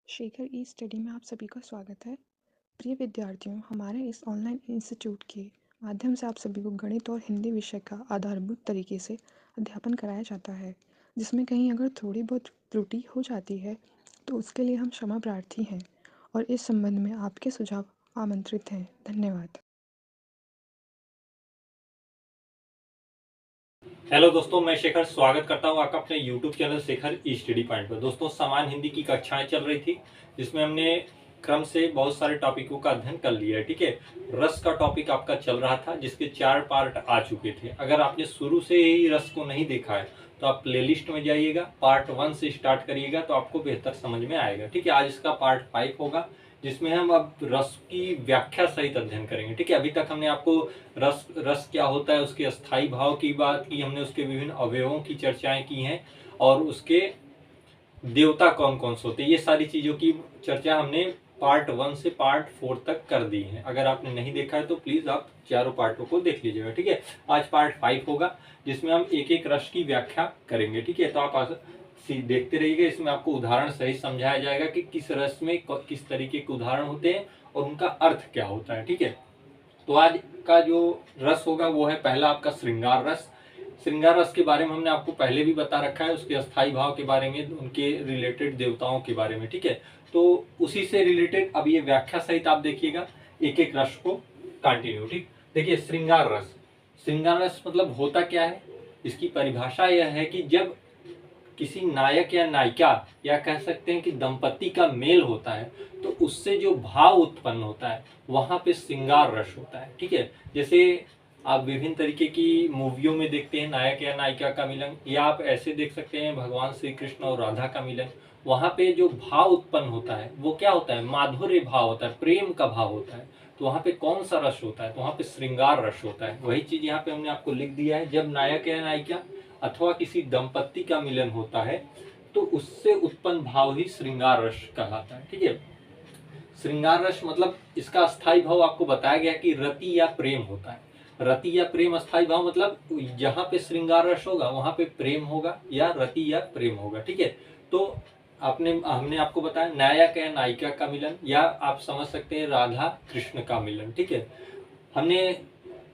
शेखर ई study में आप सभी का स्वागत है। प्रिय विद्यार्थियों, हमारे इस ऑनलाइन इंस्टीट्यूट के माध्यम से आप सभी को गणित और हिंदी विषय का आधारभूत तरीके से अध्यापन कराया जाता है, जिसमें कहीं अगर थोड़ी बहुत त्रुटि हो जाती है तो उसके लिए हम क्षमा प्रार्थी हैं और इस संबंध में आपके सुझाव आमंत्रित हैं। धन्यवाद। हेलो दोस्तों, मैं शेखर स्वागत करता हूं आपका अपने YouTube चैनल शेखर ई स्टडी पॉइंट पर। दोस्तों, सामान्य हिंदी की कक्षाएं चल रही थी जिसमें हमने क्रम से बहुत सारे टॉपिकों का अध्ययन कर लिया है। ठीक है, रस का टॉपिक आपका चल रहा था जिसके 4 पार्ट आ चुके थे। अगर आपने शुरू से ही रस को नहीं देखा है तो आप प्लेलिस्ट में जाइएगा, पार्ट 1 से स्टार्ट करिएगा तो आपको बेहतर समझ में आएगा। ठीक है, आज इसका पार्ट 5 होगा जिसमें हम अब रस की व्याख्या सहित अध्ययन करेंगे। ठीक है, अभी तक हमने आपको रस रस क्या होता है, उसके अस्थाई भाव की बात की, हमने उसके विभिन्न अवयवों की चर्चाएं की हैं और उसके देवता कौन कौन से होते हैं, ये सारी चीजों की चर्चा हमने पार्ट 1 से पार्ट 4 तक कर दी है। अगर आपने नहीं देखा है तो प्लीज आप चारों पार्टों को देख लीजिएगा। ठीक है, आज पार्ट 5 होगा जिसमें हम एक एक रस की व्याख्या करेंगे। ठीक है, तो आप देखते रहिएगा, इसमें आपको उदाहरण सही समझाया जाएगा कि किस रस में किस तरीके के उदाहरण होते हैं और उनका अर्थ क्या होता है। ठीक है, तो आज का जो रस होगा वो है पहला आपका श्रृंगार रस। श्रृंगार रस के बारे में हमने आपको पहले भी बता रखा है, उसके अस्थाई भाव के बारे में, उनके रिलेटेड देवताओं के बारे में। ठीक है, तो उसी से रिलेटेड अब ये व्याख्या सहित आप देखिएगा एक एक रस को कंटिन्यू। ठीक, देखिए श्रृंगार रस। श्रृंगार रस मतलब होता क्या है, इसकी परिभाषा यह है कि जब किसी नायक या नायिका या कह सकते हैं कि दंपति का मेल होता है तो उससे जो भाव उत्पन्न होता है वहां पे श्रृंगार रस होता है। ठीक है, जैसे आप विभिन्न तरीके की मूवियों में देखते हैं नायक या नायिका का मिलन, या आप ऐसे देख सकते हैं भगवान श्री कृष्ण और राधा का मिलन। वहां पे जो भाव उत्पन्न होता है वो क्या होता है, माधुर्य भाव होता है, प्रेम का भाव होता है। तो वहां पे कौन सा रस होता है, तो वहां पे श्रृंगार रस होता है। वही चीज यहाँ पे हमने आपको लिख दिया है, जब नायक या नायिका अथवा किसी दंपति का मिलन होता है तो उससे उत्पन्न भाव ही श्रृंगार रस कहलाता है। ठीक है, श्रृंगार रस मतलब इसका अस्थाई भाव आपको बताया गया कि रति या प्रेम होता है। रति या प्रेम अस्थाई भाव मतलब जहां पे श्रृंगार रस होगा वहां पे प्रेम होगा या रति या प्रेम होगा। ठीक है, तो हमने आपको बताया नायक या नायिका का मिलन, या आप समझ सकते हैं राधा कृष्ण का मिलन। ठीक है, हमने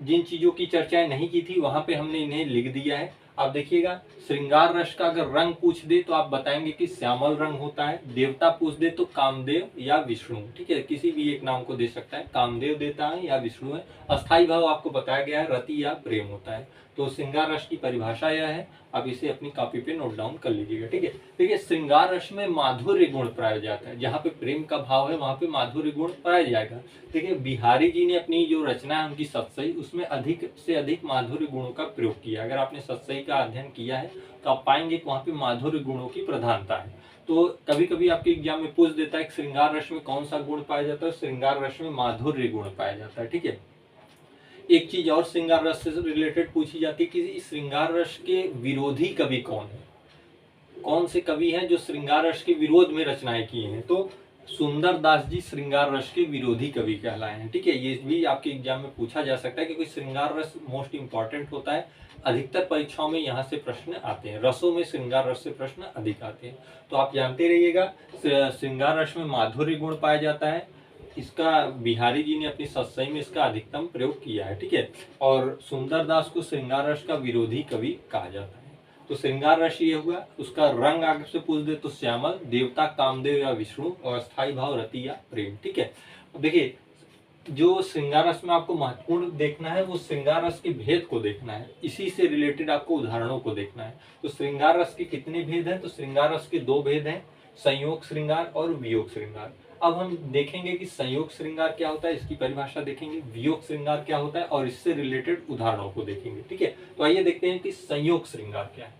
जिन चीजों की चर्चाएं नहीं की थी वहां पे हमने इन्हें लिख दिया है। आप देखिएगा, श्रृंगार रस का अगर रंग पूछ दे तो आप बताएंगे कि श्यामल रंग होता है। देवता पूछ दे तो कामदेव या विष्णु। ठीक है, किसी भी एक नाम को दे सकता है, कामदेव देता है या विष्णु है। अस्थाई भाव आपको बताया गया है रति या प्रेम होता है। तो श्रृंगार रस की परिभाषा यह है, आप इसे अपनी कॉपी पे नोट डाउन कर लीजिएगा। ठीक है, देखिए श्रृंगार रस में माधुर्य गुण पाया जाता है, जहाँ पे प्रेम का भाव है वहां पे माधुर्य गुण पाया जाएगा। देखिए बिहारी जी ने अपनी जो रचना है उनकी सतसई, उसमें अधिक से अधिक माधुर्य गुणों का प्रयोग किया। अगर आपने सतसई का अध्ययन किया है तो आप पाएंगे कि वहां पे माधुर्य गुणों की प्रधानता है। तो कभी कभी आपके एग्जाम में पूछ देता है कि श्रृंगार रस में कौन सा गुण पाया जाता है, श्रृंगार रस में माधुर्य गुण पाया जाता है। ठीक है, एक चीज और श्रृंगार रस से रिलेटेड पूछी जाती है कि श्रृंगार रस के विरोधी कवि कौन है, कौन से कवि हैं जो श्रृंगार रस के विरोध में रचनाएं की हैं। तो सुंदर दास जी श्रृंगार रस के विरोधी कवि कहलाए हैं। ठीक है, ये भी आपके एग्जाम में पूछा जा सकता है क्योंकि श्रृंगार रस मोस्ट इंपॉर्टेंट होता है। अधिकतर परीक्षाओं में यहाँ से प्रश्न आते हैं, रसों में श्रृंगार रस से प्रश्न अधिक आते हैं। तो आप जानते रहिएगा, श्रृंगार रस में माधुर्य गुण पाया जाता है। इसका बिहारी जी ने अपनी सतसई में इसका अधिकतम प्रयोग किया है। ठीक है, और सुंदर दास को श्रृंगार रस का विरोधी कवि कहा जाता है। तो श्रृंगार रस ये हुआ, उसका रंग आगे से पूछ दे तो श्यामल, देवता कामदेव या विष्णु, और स्थाई भाव रति या प्रेम। ठीक है, देखिए जो श्रृंगार रस में आपको महत्वपूर्ण देखना है वो श्रृंगार रस के भेद को देखना है, इसी से रिलेटेड आपको उदाहरणों को देखना है। तो श्रृंगार रस के कितने भेद हैं, तो श्रृंगार रस के 2 भेद हैं, संयोग श्रृंगार और वियोग श्रृंगार। अब हम देखेंगे कि संयोग श्रृंगार क्या होता है, इसकी परिभाषा देखेंगे, वियोग श्रृंगार क्या होता है और इससे रिलेटेड उदाहरणों को देखेंगे। ठीक है, तो आइए देखते हैं कि संयोग श्रृंगार क्या है।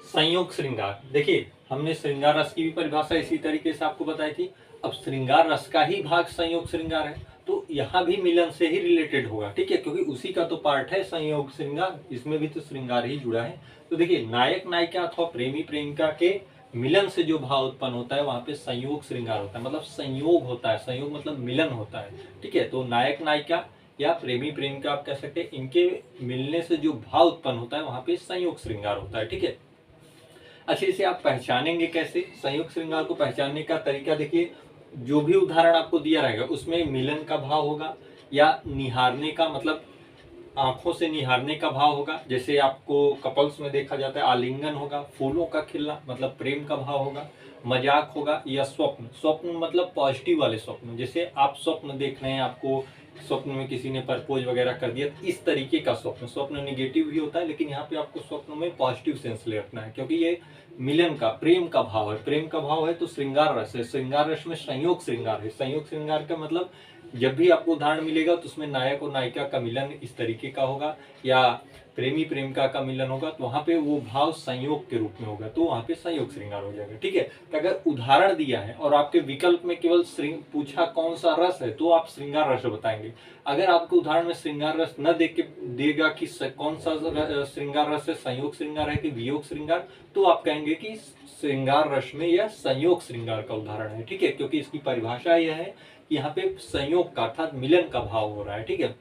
संयोग श्रृंगार, देखिए हमने श्रृंगार रस की भी परिभाषा इसी तरीके से आपको बताई थी। अब श्रृंगार रस का ही भाग संयोग श्रृंगार है तो यहाँ भी मिलन से ही रिलेटेड होगा। ठीक है, क्योंकि उसी का तो पार्ट है संयोग श्रृंगार, इसमें भी तो श्रृंगार ही जुड़ा है। तो देखिए नायक नायिका अथवा प्रेमी प्रेमिका के मिलन से जो भाव उत्पन्न होता है वहां पे संयोग श्रृंगार होता है, मतलब संयोग होता है। संयोग मतलब मिलन होता है। ठीक है, तो नायक नायिका या प्रेमी प्रेमिका आप कह सकते हैं, इनके मिलने से जो भाव उत्पन्न होता है वहां पे संयोग श्रृंगार होता है। ठीक है, अच्छा, इसे आप पहचानेंगे कैसे? संयुक्त श्रृंगार को पहचानने का तरीका देखिए, जो भी उदाहरण आपको दिया रहेगा उसमें मिलन का भाव होगा या निहारने का, मतलब आंखों से निहारने का भाव होगा। जैसे आपको कपल्स में देखा जाता है आलिंगन होगा, फूलों का खिलना मतलब प्रेम का भाव होगा, मजाक होगा, या स्वप्न, स्वप्न मतलब पॉजिटिव वाले स्वप्न। जैसे आप स्वप्न देख रहे हैं, आपको स्वप्न में किसी ने प्रपोज वगैरह कर दिया, इस तरीके का स्वप्न। स्वप्न निगेटिव भी होता है, लेकिन यहाँ पे आपको स्वप्न में पॉजिटिव सेंस ले रखना है, क्योंकि ये मिलन का, प्रेम का भाव है। प्रेम का भाव है तो श्रृंगार रस है, श्रृंगार रस में संयोग श्रृंगार है। संयोग श्रृंगार का मतलब जब भी आपको उदाहरण मिलेगा तो उसमें नायक और नायिका का मिलन इस तरीके का होगा, या प्रेमी प्रेमिका का मिलन होगा, तो वहां पे वो भाव संयोग के रूप में होगा, तो वहां पे संयोग श्रृंगार हो जाएगा। ठीक है, तो अगर उदाहरण दिया है और आपके विकल्प में केवल पूछा कौन सा रस है, तो आप श्रृंगार रस बताएंगे। अगर आपको उदाहरण में श्रृंगार रस न दे के देगा कि कौन सा श्रृंगार रस है, संयोग श्रृंगार है कि वियोग श्रृंगार, तो आप कहेंगे कि श्रृंगार रस में यह संयोग श्रृंगार का उदाहरण है। ठीक है, क्योंकि इसकी परिभाषा यह है कि यहाँ पे संयोग का अर्थात मिलन का भाव हो रहा है। ठीक है,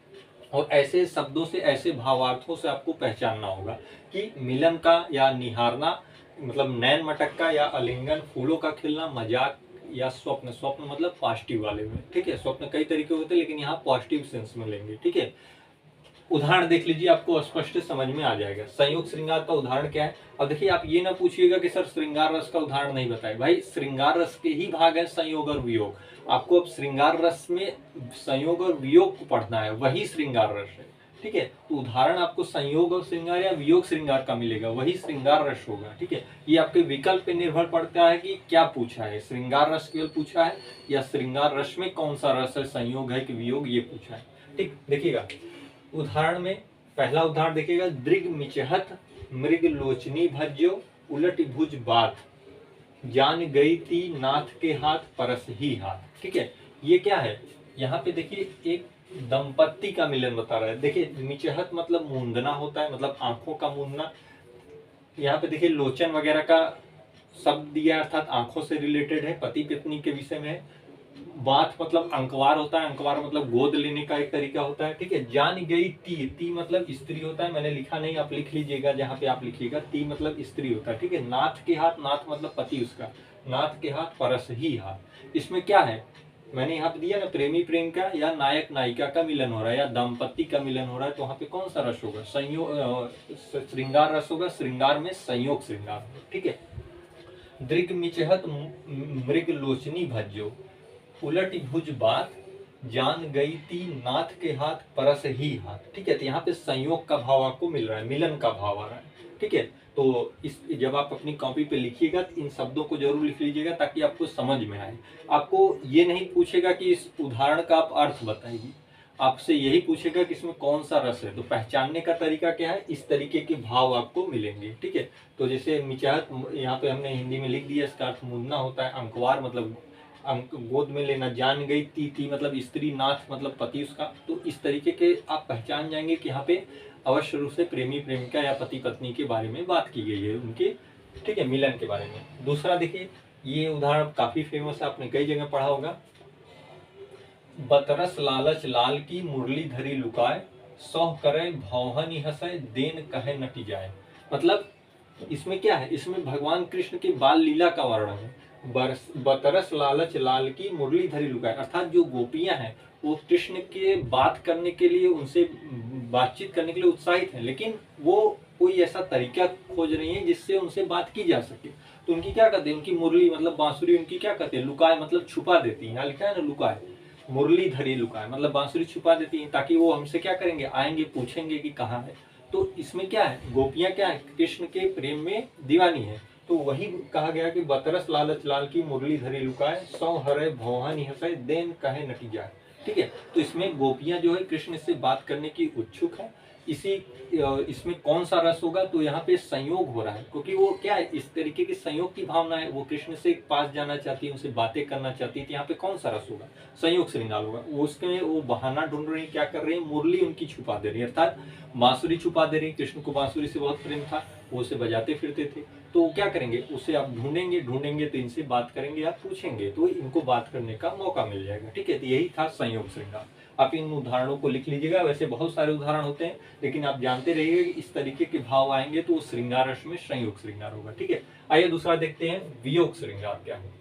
और ऐसे शब्दों से, ऐसे भावार्थों से आपको पहचानना होगा कि मिलन का या निहारना मतलब नैन मटक्का या आलिंगन, फूलों का खिलना, मजाक या स्वप्न। स्वप्न मतलब पॉजिटिव वाले में। ठीक है, स्वप्न कई तरीके होते हैं, लेकिन यहाँ पॉजिटिव सेंस में लेंगे। ठीक है, उदाहरण देख लीजिए, आपको स्पष्ट समझ में आ जाएगा संयोग श्रृंगार का उदाहरण क्या है। अब देखिए, आप ये ना पूछिएगा कि सर श्रृंगार रस का उदाहरण नहीं बताए। भाई, श्रृंगार रस के ही भाग है संयोग और वियोग। आपको अब श्रृंगार रस में संयोग और वियोग को पढ़ना है, वही श्रृंगार रस है। ठीक है, तो उदाहरण आपको संयोग और श्रृंगार या वियोग श्रृंगार का मिलेगा, वही श्रृंगार रस होगा। ठीक है, ये आपके विकल्प पे निर्भर पड़ता है कि क्या पूछा है, श्रृंगार रस केवल पूछा है या श्रृंगार रस में कौन सा रस है, संयोग है कि वियोग, ये पूछा है। ठीक, देखिएगा उदाहरण में, पहला उदाहरण देखिएगा, दृग मिचहत मृग लोचनी भज्यो उलट भुज बात, जान गई थी नाथ के हाथ परस ही हाथ। ठीक है, ये क्या है, यहाँ पे देखिए एक दंपत्ति का मिलन बता रहा है। देखिए, मिचहत मतलब मूंदना होता है, मतलब आंखों का मूंदना। यहाँ पे देखिए लोचन वगैरह का शब्द दिया, अर्थात आंखों से रिलेटेड है, पति पत्नी के विषय में है। बात मतलब अंकवार होता है, अंकवार मतलब गोद लेने का एक तरीका होता है। ठीक है, जान गई ती, ती मतलब स्त्री होता है, मैंने लिखा नहीं, आप लिख लीजिएगा जहां पे आप लिखिएगा, ती मतलब स्त्री होता है। ठीक है, नाथ के हाथ, नाथ मतलब पति उसका, नाथ के हाथ परस ही हाथ। इसमें क्या है, मैंने यहाँ पे दिया ना, प्रेमी प्रेम का या नायक नायिका का मिलन हो रहा है या दंपत्ति का मिलन हो रहा है, तो वहां पे कौन सा रस होगा, संयोग श्रृंगार रस होगा। श्रृंगार में संयोग श्रृंगार। ठीक है, दृग मिचहत मृग लोचनी भज्यो उलट भुज बात, जान गई थी नाथ के हाथ परस ही हाथ। ठीक है, तो यहाँ पे संयोग का भाव आपको मिल रहा है, मिलन का भाव आ रहा है। ठीक है, तो इस जब आप अपनी कॉपी पे लिखिएगा तो इन शब्दों को जरूर लिख लीजिएगा ताकि आपको समझ में आए। आपको ये नहीं पूछेगा कि इस उदाहरण का आप अर्थ बताइए, आपसे यही पूछेगा कि इसमें कौन सा रस है। तो पहचानने का तरीका क्या है, इस तरीके के भाव आपको मिलेंगे। ठीक है, तो जैसे मिचाहत यहाँ पे हमने हिंदी में लिख दिया, इसका अर्थ मूंदना होता है, अंकवार मतलब गोद में लेना, जान गई थी मतलब स्त्री, नाथ मतलब पति उसका। तो इस तरीके के आप पहचान जाएंगे कि यहाँ पे अवश्य रूप से प्रेमी प्रेमिका या पति पत्नी के बारे में बात की गई है, उनके, ठीक है, मिलन के बारे में। दूसरा देखिए, ये उदाहरण काफी फेमस है, आपने कई जगह पढ़ा होगा। बतरस लालच लाल की मुरली धरी लुकाए, सौह करे भौहनी हंसे देन कहे नटी जाए। मतलब इसमें क्या है, इसमें भगवान कृष्ण के बाल लीला का वर्णन है। बतरस लालच लाल की मुरली धरी लुकाए, अर्थात जो गोपियां हैं वो कृष्ण के बात करने के लिए, उनसे बातचीत करने के लिए उत्साहित हैं, लेकिन वो कोई ऐसा तरीका खोज रही है जिससे उनसे बात की जा सके। तो उनकी क्या करते हैं, उनकी मुरली मतलब बांसुरी उनकी क्या करते हैं, लुकाए मतलब छुपा देती है। यहाँ लिखा है ना लुकाए, मुरली धरी लुकाए मतलब बांसुरी छुपा देती है, ताकि वो हमसे क्या करेंगे, आएंगे पूछेंगे कि कहाँ है। तो इसमें क्या है, गोपियां क्या है, कृष्ण के प्रेम में दीवानी है। तो वही कहा गया कि बतरस लालच लाल की मुरली धरी लुकाए, सौ हरे भौहानी हंसे देन कहे नटी जाए। ठीक है, तो इसमें गोपियां जो है कृष्ण से बात करने की उत्सुक है। इसमें कौन सा रस होगा, तो यहाँ पे संयोग हो रहा है, क्योंकि वो क्या है, इस तरीके की संयोग की भावना है, वो कृष्ण से पास जाना चाहती है, उनसे बातें करना चाहती है। तो यहाँ पे कौन सा रस होगा, संयोग श्रृंगार होगा। वो उसके वो बहाना ढूंढ रही है, क्या कर रही है, मुरली उनकी छुपा दे रही है, अर्थात बांसुरी छुपा दे रही है। कृष्ण को बांसुरी से बहुत प्रेम था, वो उसे बजाते फिरते थे, तो वो क्या करेंगे, उसे आप ढूंढेंगे तो इनसे बात करेंगे, आप पूछेंगे तो इनको बात करने का मौका मिल जाएगा। ठीक है, तो यही था संयोग श्रृंगार। आप इन उदाहरणों को लिख लीजिएगा। वैसे बहुत सारे उदाहरण होते हैं, लेकिन आप जानते रहिए कि इस तरीके के भाव आएंगे तो श्रृंगार रस में संयोग श्रृंगार होगा। ठीक है, आइए दूसरा देखते हैं, वियोग श्रृंगार क्या है।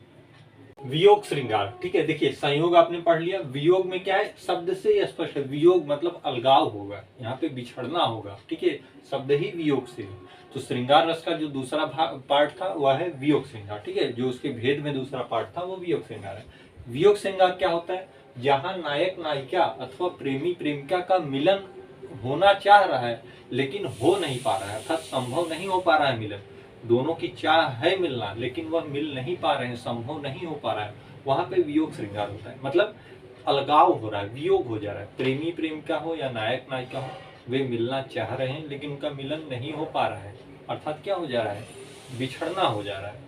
वियोग श्रृंगार, ठीक है, देखिए संयोग आपने पढ़ लिया, वियोग में क्या है, शब्द से ही स्पष्ट है, वियोग मतलब अलगाव होगा, यहाँ पे बिछड़ना होगा। ठीक है, शब्द ही वियोग से है। तो श्रृंगार रस का जो दूसरा पार्ट था वह है वियोग श्रृंगार। ठीक है, जो उसके भेद में दूसरा पार्ट था वो वियोग श्रृंगार है। वियोग श्रृंगार क्या होता है, जहां नायक नायिका अथवा प्रेमी प्रेमिका का मिलन होना चाह रहा है लेकिन हो नहीं पा रहा है, अर्थात संभव नहीं हो पा रहा है मिलन। दोनों की चाह है मिलना, लेकिन वह मिल नहीं पा रहे हैं, संभव नहीं हो पा रहा है, वहां पे वियोग श्रृंगार होता है। मतलब अलगाव हो रहा है, वियोग हो जा रहा है। प्रेमी प्रेमिका हो या नायक नायिका हो, वे मिलना चाह रहे हैं लेकिन उनका मिलन नहीं हो पा रहा है, अर्थात क्या हो जा रहा है, बिछड़ना हो जा रहा है।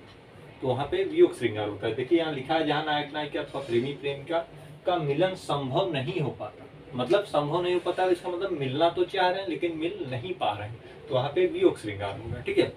तो वहां पे वियोग श्रृंगार होता है। देखिए यहाँ लिखा है, जहां नायक नायिका अथवा प्रेमी प्रेमिका का मिलन संभव नहीं हो पाता, मतलब संभव नहीं हो पाता, इसका मतलब मिलना तो चाह रहे हैं लेकिन मिल नहीं पा रहे हैं, तो वहां पे वियोग श्रृंगार होगा। ठीक है,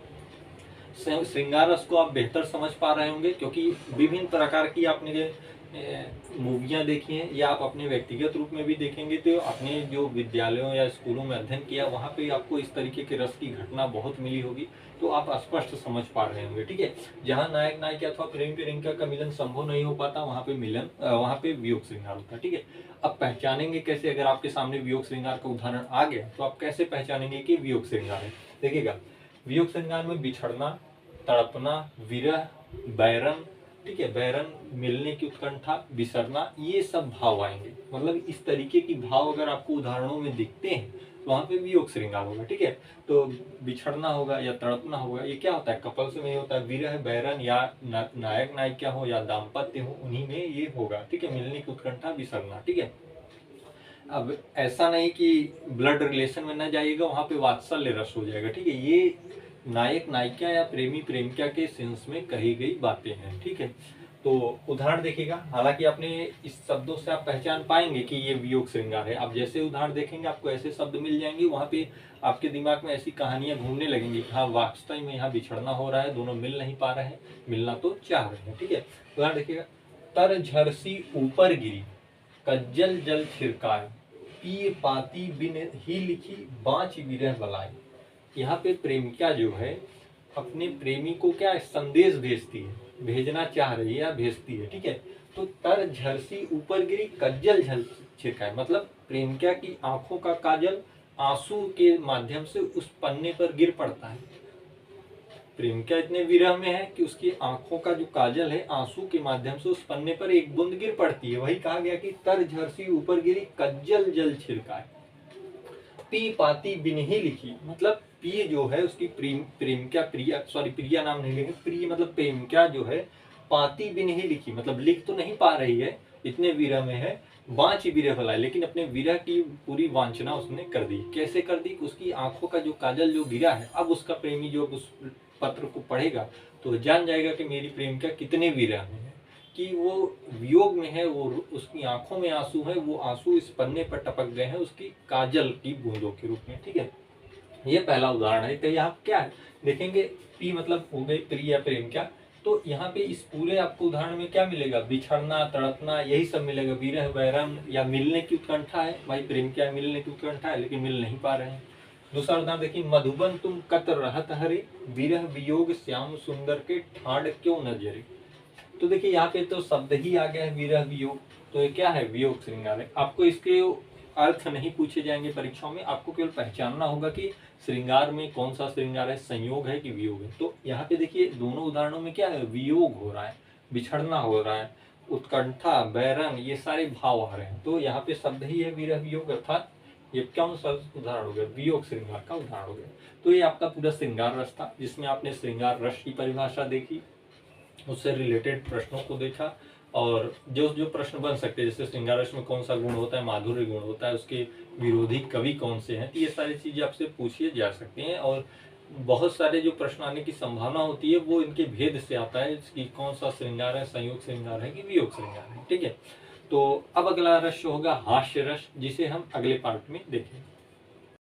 श्रृंगार रस को आप बेहतर समझ पा रहे होंगे क्योंकि विभिन्न प्रकार की आपने मूवियाँ देखी हैं या आप अपने व्यक्तिगत रूप में भी देखेंगे, तो अपने जो विद्यालयों या स्कूलों में अध्ययन किया वहाँ पे आपको इस तरीके के रस की घटना बहुत मिली होगी, तो आप स्पष्ट समझ पा रहे होंगे। ठीक है, जहाँ नायक नायिका अथवा प्रेमी प्रेमिका का मिलन संभव नहीं हो पाता, वहाँ पे वियोग श्रृंगार होता है। ठीक है, अब पहचानेंगे कैसे, अगर आपके सामने वियोग श्रृंगार का उदाहरण आ गया तो आप कैसे पहचानेंगे कि वियोग श्रृंगार है। देखिएगा, वियोग श्रृंगार में बिछड़ना, तड़पना, विरह, बैरन, ठीक है, बैरन मिलने की उत्कंठा, बिसरना, ये सब भाव आएंगे। मतलब इस तरीके की भाव अगर आपको उदाहरणों में दिखते हैं तो वहां पे वियोग श्रृंगार होगा। ठीक है, तो बिछड़ना होगा या तड़पना होगा, ये क्या होता है, कपल्स में होता है। विरह, बैरन या नायक नायिका हो या दाम्पत्य हो, उन्हीं में ये होगा। ठीक है, मिलने की उत्कंठा, बिसरना। ठीक है, अब ऐसा नहीं कि ब्लड रिलेशन में न जाइएगा, वहां पे वात्सल्य रस हो जाएगा। ठीक है, ये नायक नायिका या प्रेमी प्रेमिका के सेंस में कही गई बातें हैं। ठीक है, तो उदाहरण देखिएगा, हालांकि आपने इस शब्दों से आप पहचान पाएंगे कि ये वियोग श्रृंगार है। आप जैसे उदाहरण देखेंगे आपको ऐसे शब्द मिल जाएंगे, वहां पे आपके दिमाग में ऐसी कहानियां घूमने लगेंगी कि हाँ वास्तव में यहाँ बिछड़ना हो रहा है, दोनों मिल नहीं पा रहे हैं, मिलना तो चाह रहे हैं। ठीक है, उदाहरण देखिएगा, तर झरसी ऊपर गिरी, कज्जल जल छिड़काए, पिए पाती बिन ही लिखी, बाँच विरह बलाई। यहाँ पे प्रेमिका जो है अपने प्रेमी को क्या संदेश भेजती है, भेजना चाह रही है या भेजती है। ठीक है, तो तर झरसी ऊपर गिरी, कज्जल झल छिड़काए, मतलब प्रेमिका की आंखों का काजल आंसू के माध्यम से उस पन्ने पर गिर पड़ता है। प्रेमिका इतने विरह में है कि उसकी आंखों का जो काजल है आंसू के माध्यम से उस पन्ने पर एक बूंद गिर पड़ती है। वही कहा गया कि तर झरसी ऊपर गिरी, कज्जल जल छिड़काए, पी पाती बिन ही लिखी, मतलब पी जो है उसकी प्रेमिका, प्रिया नाम नहीं लेंगे, प्रिय मतलब प्रेमिका जो है, पाती बिन ही लिखी, मतलब लिख तो नहीं पा रही है, इतने विरह में है, बाँच विरह भलाई, लेकिन अपने विरह की पूरी वांछना उसने कर दी। कैसे कर दी, उसकी आंखों का जो काजल जो गिरा है, अब उसका प्रेमी जो उस पत्र को पढ़ेगा तो जान जाएगा कि मेरी प्रेमिका कितने विरह में है, कि वो वियोग में है, वो उसकी आंखों में आंसू है, वो आंसू इस पन्ने पर टपक गए हैं उसकी काजल की बूंदों के रूप में। ठीक है, ये पहला उदाहरण है। तो यहाँ क्या है देखेंगे, पी मतलब हो गई प्रिय या प्रेमिका, तो यहाँ पे इस पूरे आपको उदाहरण में क्या मिलेगा, बिछड़ना, तड़पना, यही सब मिलेगा। विरह, बैरन या मिलने की उत्कंठा है, भाई प्रेमिका मिलने की उत्कंठा है लेकिन मिल नहीं पा रहे हैं। दूसरा उदाहरण देखिए, मधुबन तुम कत रहत हरे, विरह वियोग श्याम सुंदर के ठाड़ क्यों न जरे। तो देखिए यहाँ पे तो शब्द ही आ गया है, विरह वियोग, तो ये क्या है, वियोग श्रृंगार है। आपको इसके अर्थ नहीं पूछे जाएंगे परीक्षाओं में, आपको केवल पहचानना होगा कि श्रृंगार में कौन सा श्रृंगार है, संयोग है कि वियोग है। तो यहाँ पे देखिए दोनों उदाहरणों में क्या है, वियोग हो रहा है, बिछड़ना हो रहा है, उत्कंठा, बैरन, ये सारे भाव आ रहे हैं। तो यहाँ पे शब्द ही है विरह वियोग, अर्थात ये कौन सा उदाहरण हो गया, वियोग श्रृंगार का उदाहरण हो गया। तो ये आपका पूरा श्रृंगार रस था, जिसमें आपने श्रृंगार रस की परिभाषा देखी, उससे रिलेटेड प्रश्नों को देखा, और जो जो प्रश्न बन सकते हैं, जैसे श्रृंगार रस में कौन सा गुण होता है, माधुर्य गुण होता है, उसके विरोधी कवि कौन से हैं, तो ये सारी चीजें आपसे पूछिए जा सकती हैं। और बहुत सारे जो प्रश्न आने की संभावना होती है वो इनके भेद से आता है कि कौन सा श्रृंगार है, संयोग श्रृंगार है कि वियोग श्रृंगार है। ठीक है, तो अब अगला रस होगा हास्य रस, जिसे हम अगले पार्ट में देखेंगे।